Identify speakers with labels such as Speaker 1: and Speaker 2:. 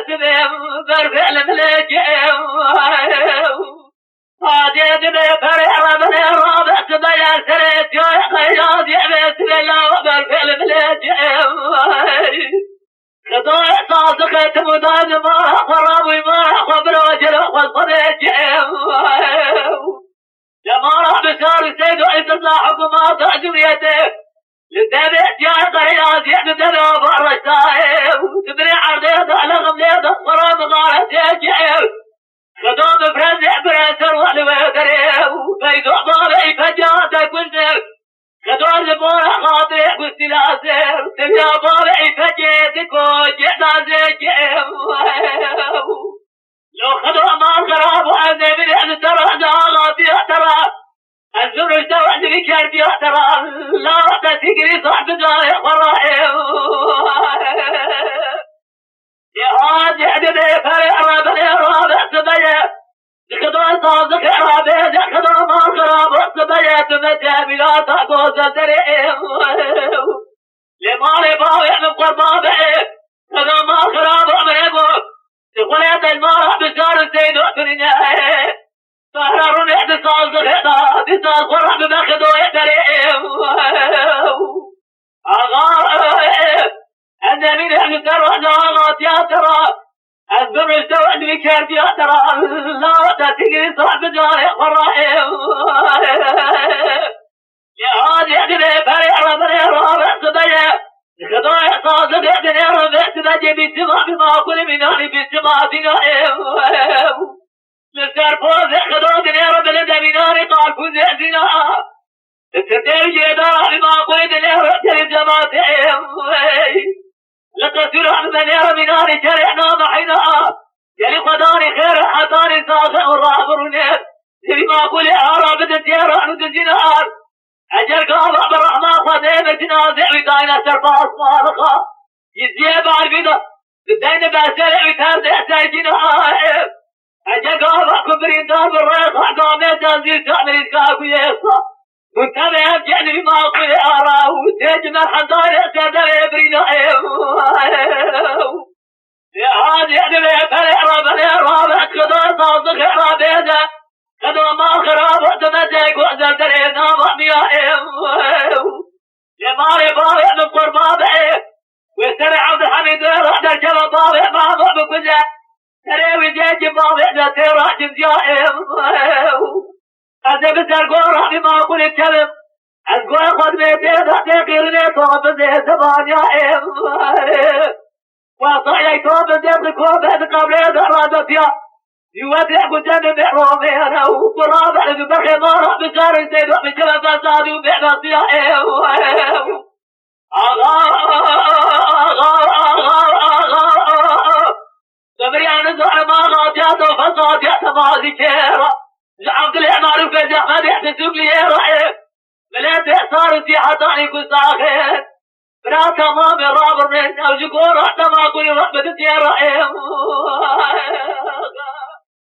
Speaker 1: بسبب برفعل ملجم هادي دبي فريرة من الرابط بيا سريت يا خياض يبس بلا برفعل ملجم خضوع صادقة مداد ما خرابي ما خبر وجل وصدق جمارة بسار السيد وإتصاحب ما تعجب يده للدبت يا قريات يدبت برشتايب تبري عرضيض على غمليض مرام غارت يجعب خدوم فرزع برسر والوكريب بيدو بابي فجاتك والنر خدوم لبورا خاطئ والسلاسل تبيا بابي فجيتك وجعنا زيجب لو خدوم ما الخراب وأزي من أهل ترى جاغات يحترى الزر استوعد بكرب يحترى لا تسكري صاحب جاي خرائب يا هاد يعدبي فريرة بالإرابة سبية لخدوم صادق إرابة لخدوم ما الخراب والسبية تمتع بلا تأكوز الدريب لما لباوي من قربابي خدوم ما الخراب ومنبو تقوليت المارح بشار السيد وقتني فهرارون احتسال زغيطا بسال قرح بمخدو يتريب أغايب أنت من أهل ترى جاغات يا ترى الزر استوعد بكرب يا ترى لا تتقري صاحب جاري قرائب يا هادي أدبي فريرة بالإرابة سبية خدوع صادق ابن ربع تبجي بالسماء بما كل من أهل بالسماء بنائب لسر فوز خدوع ابن ربع لدى بناري قال فوز زنا التدير جيدار بما كل من ربع للجماعتهم لقد سرع من يرى بناري شرعنا معنا يلي قداري خير حتاري ساخع الرابرنات لما كل أعراب تتيرا ندزنار أجل قابع بالرحمة خديمة تنازع وداينا سرفا أصمالخا يزيب عالبدا بداينا بأسرع وتازع ساجنا أجل قابع كبرين دار بالريخ حقامي تنزيل تعمل إسكاك ويسا منتبه أبجعني بما أقول أراه تجمع حضاري أسادة يبرينا يا هادي أدبي فريرة بالإرابة خدار صادق إرابيدا خدوا ما خراب وتمتك وأزل درينا وميائم لما رباوي من قربابي ويسترع عبد الحميد ويرح در جبا باوي ما ضعب كذا تريوي جيج باوي ذا تيرا جمجائم أزل بسرقورا بما أقول الكلم أزقوا خد بيتي ذا تقيرني طوب زي زبان يائم وصعي طوب زي بكوبة قبل ذرادة فيها يودع قدام بحرامي أنا وقرابع لبخي مارا بسار الزيد وبكما فساد وبعنا صياحي سمريان زعر ما غاتيات وفصاتيات ما ذكيرا زعمت الإعمال وفجع ما بيحتسب لي رأي مليت إحصار سيحتاني كساخين بنا تمام الرابر من أوجكو رحت ما كل رحبة سيرا